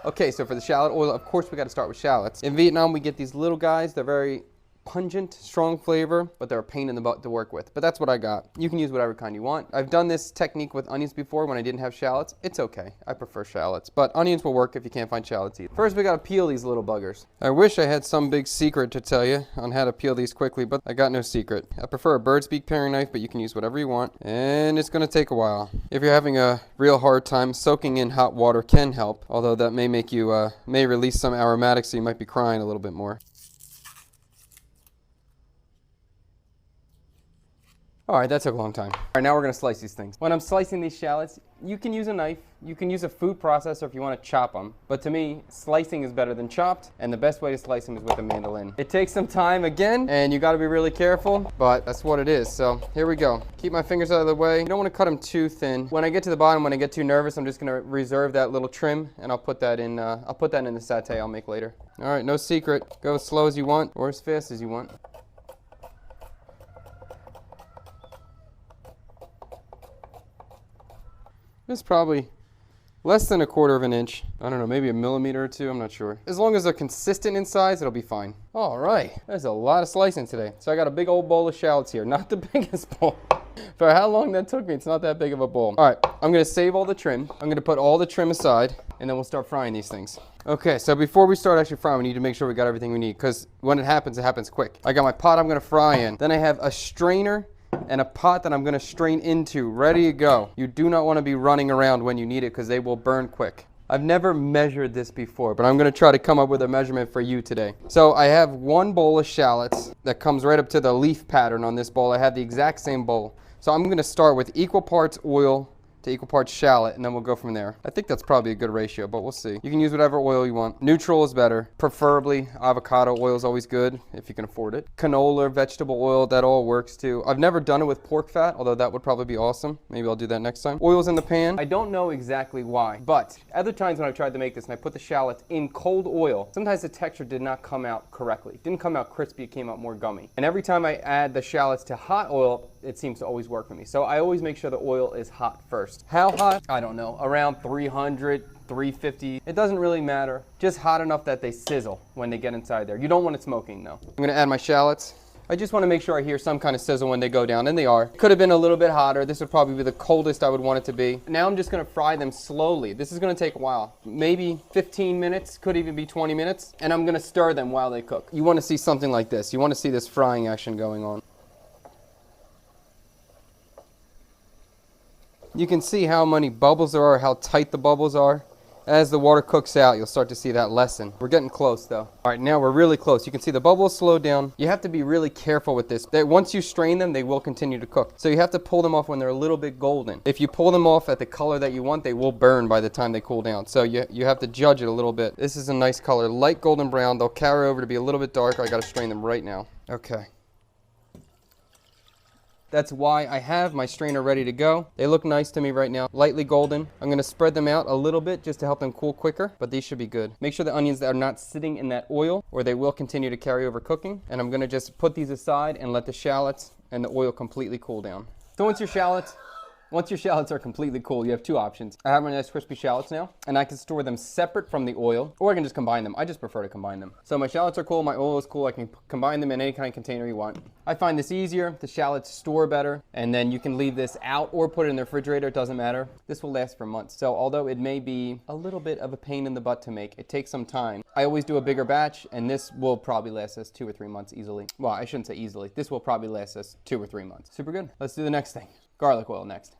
Okay, so for the shallot oil, of course we got to start with shallots. In Vietnam, we get these little guys. They're very pungent, strong flavor, but they're a pain in the butt to work with. But that's what I got. You can use whatever kind you want. I've done this technique with onions before when I didn't have shallots. It's okay. I prefer shallots, but onions will work if you can't find shallots either. First, we got to peel these little buggers. I wish I had some big secret to tell you on how to peel these quickly, but I got no secret. I prefer a bird's beak paring knife, but you can use whatever you want, and it's going to take a while. If you're having a real hard time, soaking in hot water can help, although that may make you, may release some aromatics, so you might be crying a little bit more. All right, that took a long time. All right, now we're gonna slice these things. When I'm slicing these shallots, you can use a knife, you can use a food processor if you wanna chop them, but to me, slicing is better than chopped, and the best way to slice them is with a mandolin. It takes some time again, and you gotta be really careful, but that's what it is. So here we go. Keep my fingers out of the way. You don't wanna cut them too thin. When I get to the bottom, when I get too nervous, I'm just gonna reserve that little trim, and I'll put that in the satay I'll make later. All right, no secret. Go as slow as you want, or as fast as you want. It's probably less than 1/4 of an inch. I don't know, maybe a millimeter or two, I'm not sure. As long as they're consistent in size, it'll be fine. All right, there's a lot of slicing today. So I got a big old bowl of shallots here, not the biggest bowl. For how long that took me, it's not that big of a bowl. All right, I'm gonna save all the trim. I'm gonna put all the trim aside, and then we'll start frying these things. Okay, so before we start actually frying, we need to make sure we got everything we need, because when it happens quick. I got my pot I'm gonna fry in. Then I have a strainer and a pot that I'm gonna strain into, ready to go. You do not wanna be running around when you need it because they will burn quick. I've never measured this before, but I'm gonna try to come up with a measurement for you today. So I have 1 bowl of shallots that comes right up to the leaf pattern on this bowl. I have the exact same bowl. So I'm gonna start with equal parts oil to equal parts shallot, and then we'll go from there. I think that's probably a good ratio, but we'll see. You can use whatever oil you want. Neutral is better. Preferably avocado oil is always good if you can afford it. Canola, vegetable oil, that all works too. I've never done it with pork fat, although that would probably be awesome. Maybe I'll do that next time. Oil's in the pan. I don't know exactly why, but other times when I've tried to make this and I put the shallots in cold oil, sometimes the texture did not come out correctly. It didn't come out crispy, it came out more gummy. And every time I add the shallots to hot oil, it seems to always work for me. So I always make sure the oil is hot first. How hot? I don't know, around 300, 350. It doesn't really matter. Just hot enough that they sizzle when they get inside there. You don't want it smoking though. I'm gonna add my shallots. I just want to make sure I hear some kind of sizzle when they go down, and they are. Could have been a little bit hotter. This would probably be the coldest I would want it to be. Now I'm just gonna fry them slowly. This is gonna take a while. Maybe 15 minutes, could even be 20 minutes. And I'm gonna stir them while they cook. You wanna see something like this. You wanna see this frying action going on. You can see how many bubbles there are, how tight the bubbles are. As the water cooks out, you'll start to see that lessen. We're getting close though. All right, now we're really close. You can see the bubbles slow down. You have to be really careful with this. That once you strain them, they will continue to cook. So you have to pull them off when they're a little bit golden. If you pull them off at the color that you want, they will burn by the time they cool down. So you have to judge it a little bit. This is a nice color, light golden brown. They'll carry over to be a little bit darker. I gotta strain them right now. Okay. That's why I have my strainer ready to go. They look nice to me right now, lightly golden. I'm gonna spread them out a little bit just to help them cool quicker, but these should be good. Make sure the onions are not sitting in that oil or they will continue to carry over cooking. And I'm gonna just put these aside and let the shallots and the oil completely cool down. So once your shallots are completely cool, you have 2 options. I have my nice crispy shallots now, and I can store them separate from the oil, or I can just combine them. I just prefer to combine them. So my shallots are cool, my oil is cool. I can combine them in any kind of container you want. I find this easier. The shallots store better, and then you can leave this out or put it in the refrigerator. It doesn't matter. This will last for months. So although it may be a little bit of a pain in the butt to make, it takes some time. I always do a bigger batch, and this will probably last us 2 or 3 months easily. Well, I shouldn't say easily. This will probably last us 2 or 3 months. Super good. Let's do the next thing. Garlic oil next.